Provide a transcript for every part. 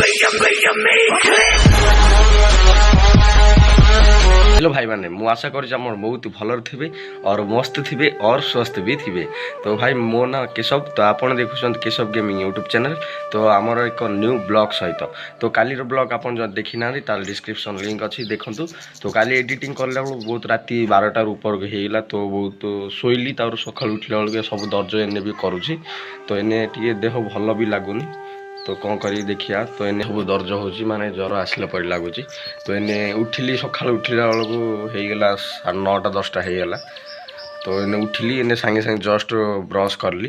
Hello भाई मैंने मु आशा कर बहुत भलर थे और मस्त थे और स्वस्थ भी थे। तो भाई मो ना केशव, तो आप देखुं केशव गेमिंग यूट्यूब चैनल। तो आमर एक न्यू ब्लॉग सहित तो काली ब्लॉग आप देखी ना तार डिस्क्रिप्शन लिंक अच्छी देखूँ। तो काली एडिटिंग कला बहुत राति 12टार ऊपर होगा, तो बहुत शोली सका उठला बेलू सब दर्ज एने भी करुँची। तो एने टे देह भल भी लगुनि, तो कौन कर देखिया। तो एने सब दर्ज हो माने ज्वर आसला पड़ी लगुच। तो एने उठिली सका उठला बेलू होगला 9टा 10टा होगला। तो एने उठिली एने सांगे सांगे जस्ट ब्रश करली,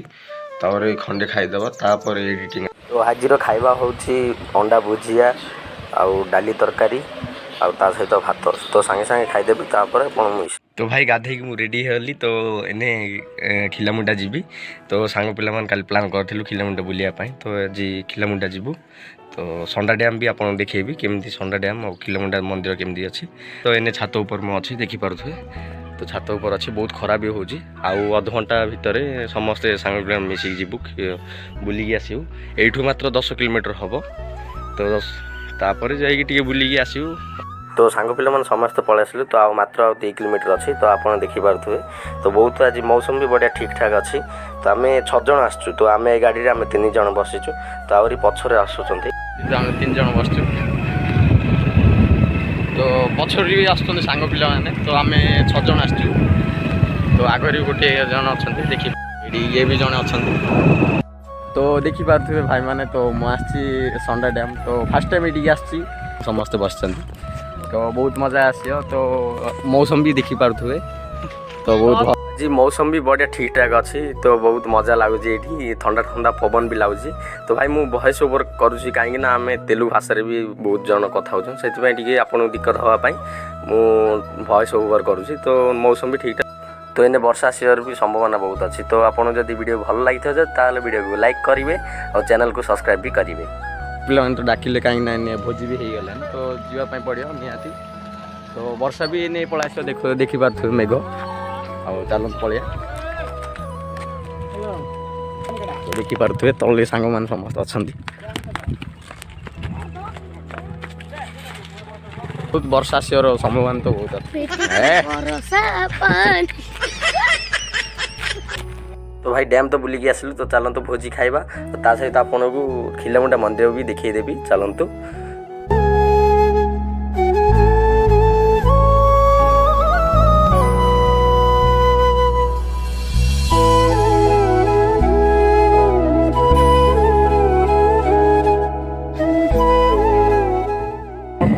तापर खंडे खाईदेव तापर एडिटिंग। तो आज खाइबा होची अंडा भुजिया आउ डाली तरकारी आउ ता सहित भात। तो सांगे सांगे खाईदेवी तापर तो भाई गाधे मु रेडी हेली। तो एने खिलामुंडा जीवी। तो सांग पिला मान काली प्लान करथिलु खिलामुंडा बुलिया। तो आज खिलामुंडा जीवु। तो संडा डैम भी आपन देखेबी केमती संडा डैम और खिलामुंडा मंदिर केमती अच्छी। तो एने छात ऊपर मु अच्छी देखि पारुथुए। तो छात ऊपर अच्छी बहुत खरा भी होची। आउ अध घंटा भितर समस्ते सांग पिला मिसिक जीवु बुलिकी आसीबु। एठू मात्र 10 किलोमीटर हबो। तो तापर जाइकी टिके बुलिकी आसीबु। तो सांग पिला मन समस्त पळे आसिलु। तो आ मात्र 2 किलोमीटर अच्छी। तो आपन देखि पारुथुए। तो बहुत आज मौसम भी बढ़िया ठीक ठाक अच्छी। तो आम 6 जन आसचु। तो आम ए गाड़ी आम 3 जन बसीचु। तो आहरी पछरे आसुचंती आम 3 जन बसचु। तो पछरे भी आसुचंती सांग पिला माने। तो आम 6 जन आसचु। तो आगरी गोटे जन अछंती देखि ये भी जन अछंती। तो देखि पारुथुए भाई माने। तो मु आछि संडा डैम। तो फर्स्ट टाइम एडी आछि समस्त बसचंती। तो बहुत मजा आसियो। तो मौसम भी देखि पारुथुए। तो बहुत जी मौसम भी बढ़िया ठीक ठाक अच्छी। तो बहुत मजा लगुच ये ठंडा ठंडा पवन भी लगुच। तो भाई मु वॉइस ओवर करुँची कहीं आम तेलुगु भाषा भी बहुत जन कथा हो से आपको दिक्कत हाँपाई मु वॉइस ओवर करुँची। तो मौसम भी ठीक ठाक। तो एने वर्षा आसर भी संभावना बहुत अच्छी। तो आपको जब वीडियो भल लगी ताल वीडियो को लाइक करेंगे और चैनल को सब्सक्राइब भी करेंगे। पे तो डाकिले कहीं ना भोजी भी हो गला। तो जीवाई पड़ो निहाती। तो वर्षा भी नहीं पलैस देखी पारे मेघ आउ चलो पलिया। तो देखी पारे तले सांग मान समस्त अच्छा। बहुत वर्षा आसर संभावना तो बहुत तो भाई डैम तो बुलिकी आसलु। तो चलतु भोजी खाइबा। तो ता सहित आपन को खिलामुंडा मंदिर भी देखिदेवी चलतु।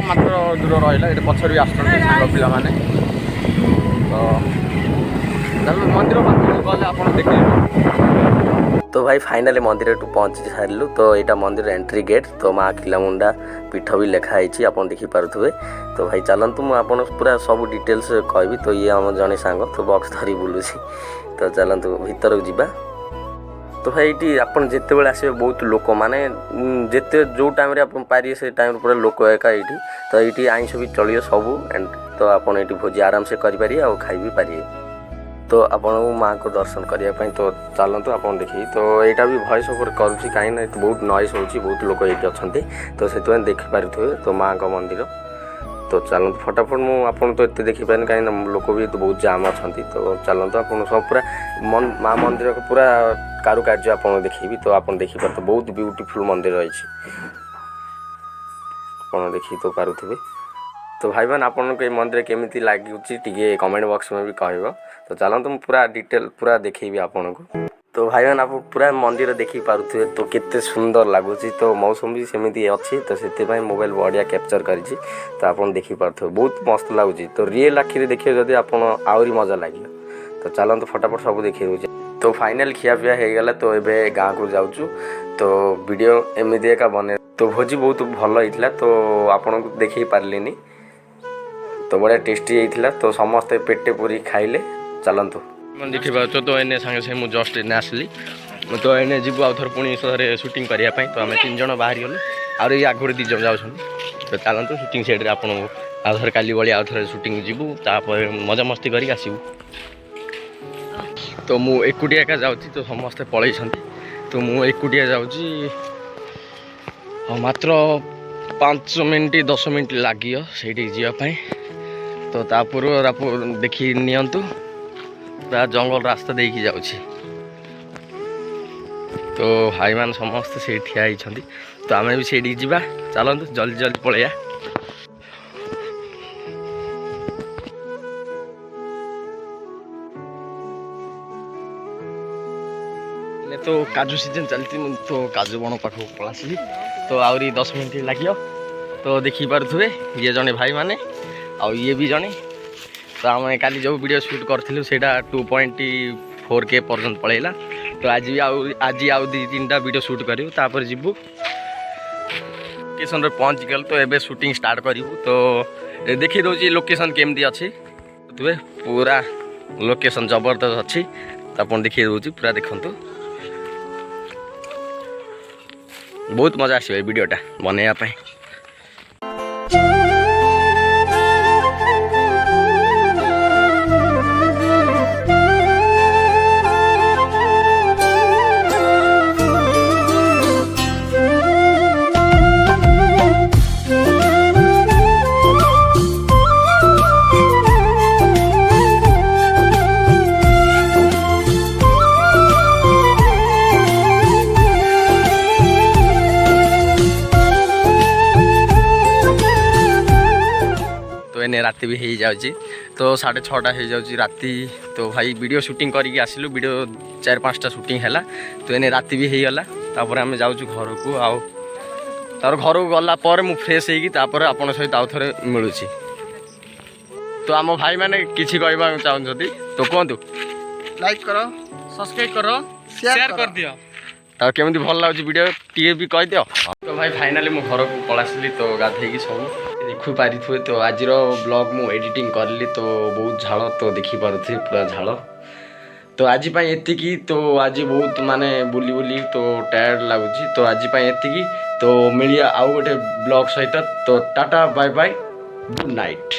मात्र दूर रहा ये पछर भी आस पिला माने। तो मंदिर गले आप देखिए। तो भाई फाइनाली मंदिर पहुँची सारू। तो यहाँ मंदिर एंट्री गेट। तो माँ खिलामुंडा पीठ भी लिखाई आप देखी पारे। तो भाई चलतु मुझे पूरा सब डिटेल्स कहबी। तो ये आम जड़े सांग तो बक्स धरी बुलूँ। तो चलतु भीतर जावा। तो भाई ये आप जिते बड़े आसवे बहुत लोक माने जिते जो टाइम आप पारे से टाइम पूरा लोक एका ये। तो ये आइंस भी चलिए सबू एंड। तो आप ये भोजी आराम से करें और खाई भी पारे। तो आपको माँ को दर्शन करने। तो चलतु आप देखिए। तो यहाँ भी वॉइस ओवर करुँची कहीं ना बहुत नॉइस हो बहुत लोग ये अच्छा। तो से देखिपारे तो माँ का मंदिर। तो चलते फटाफट मुझे तो ये देखिपारे कहीं लोक भी तो बहुत जाम अच्छा। तो चलते आप सब पूरा माँ मंदिर को पूरा कारुकार्य आप देखी। तो आप देखिपारे तो बहुत ब्यूटीफुल मंदिर रही आप देखी तो पारे। तो भाई बहन आपन को मंदिर केमी लगे टे कमेंट बॉक्स में भी कह। तो चलते पूरा डिटेल पूरा देखी आपन को। तो भाई बहन आप पूरा मंदिर देखी पारे। तो केते सुंदर लगुच। तो मौसम भी सेमती अच्छी। तो से मोबाइल बढ़िया कैप्चर कर। तो आप देखी पारे बहुत मस्त लगुच। तो रियल आखिरी देखिए जब आप आहरी मजा लगे। तो चलते फटाफट सब देखी दूचे। तो फाइनल खियापिया हो गला। तो ये गाँव को जाऊँ। तो वीडियो एमती एका बने। तो भोजी बहुत भल होता। तो आपन को देखी पार्ली। तो बढ़िया टेस्टी होता। तो समस्ते पेटे पूरी खाइले। चलतु देखी पार्छ। तो एने सांगे सांगे मुझे जस्ट एने आसली। तो एने जीव आउ थर पुणी थे सुटिंग करने। तो आम 3 जन बाहरी गलु और ये आगुरी 2 जन जाऊँ। तो चलतु सुटिंग सेट्रे आप आउथर काली भाई आउ थे सुटिंग जीवु। तापर मजा मस्ती कर आसबू। तो मु एकुटिया एका जाऊँ। तो समस्ते पलैं। तो मु एकुटिया जाऊँ। ଆଉ ମାତ୍ର 5 ମିନିଟ୍ 10 ମିନିଟ୍ ଲାଗିବ ସେଇଠିକି ଯିବା ପାଇଁ। ତ ତା ପୂର୍ବରୁ ଦେଖି ନିଅନ୍ତୁ ପୁରା ଜଙ୍ଗଲ ରାସ୍ତା ଦେଇକି ଯାଉଛି। ତ ଭାଇମାନେ ସମସ୍ତେ ସେଇଠି ଠିଆ ହେଇଛନ୍ତି। ତ ଆମେ ବି ସେଇଠିକି ଯିବା। ଚାଲନ୍ତୁ ଜଲ୍ଦି ଜଲ୍ଦି ପଳେଇବା। ତ କାଜୁ ସିଜନ୍ ଚାଲିଛି, ମୁଁ ତ କାଜୁ ବଣ ପାଖକୁ ପଳାଇସିଲି। ତ ଆହୁରି 10 ମିନିଟ୍ ଲାଗିବ। ତ ଦେଖିପାରୁଥିବେ ଇଏ ଜଣେ ଭାଇମାନେ, ଆଉ ଇଏ ବି ଜଣେ। ତ ଆମେ କାଲି ଯେଉଁ ଭିଡ଼ିଓ ସୁଟ୍ କରିଥିଲୁ ସେଇଟା 2.4K ପର୍ଯ୍ୟନ୍ତ ପଳେଇଲା। ତ ଆଜି ଆଉ 2-3ଟା ଭିଡ଼ିଓ ସୁଟ୍ କରିବୁ, ତାପରେ ଯିବୁ ଲୋକେସନ୍ରେ ପହଞ୍ଚିଗଲୁ। ତ ଏବେ ସୁଟିଂ ଷ୍ଟାର୍ଟ କରିବୁ। ତ ଦେଖି ଦେଉଛି ଲୋକେସନ୍ କେମିତି ଅଛି। ତୁମେ ପୁରା ଲୋକେସନ୍ ଜବରଦସ୍ତ ଅଛି। ତ ଆପଣ ଦେଖି ଦେଉଛି, ପୁରା ଦେଖନ୍ତୁ। ବହୁତ ମଜା ଆସିବ ଏ ଭିଡ଼ିଓଟା ବନେଇବା ପାଇଁ। एने राति भी हो जाऊँगी। तो 6:30 हो जाऊँगी राति। तो भाई वीडियो शूटिंग करके आसिलु, वीडियो 4-5टा शूटिंग है। तो एने राति भी हो गला। तापर आम जाऊँ घर को। तार घर को गला मु फ्रेश होगी आपण सहित आउ थे मिलूँ। तो आम भाई मैंने किसी कहवा चाहते तो कहतु। लाइक करो, सब्सक्राइब करो, शेयर कर दियो। तो केमी भल लगे वीडियो टी भी कहीद। तो भाई फाइनाली मु घर को पलासिली। तो गाधे सब देखु पारे। तो आज ब्लॉग मु एडिटिंग करली। तो बहुत झाल तो देखिपे पूरा झाल। तो आज एतिकी। तो आज बहुत माने बुली बुली तो टायर्ड लगुच। तो आज एतिकी। तो मिलिया आउ गोटे ब्लॉग सहित। तो tata bye bye, good night.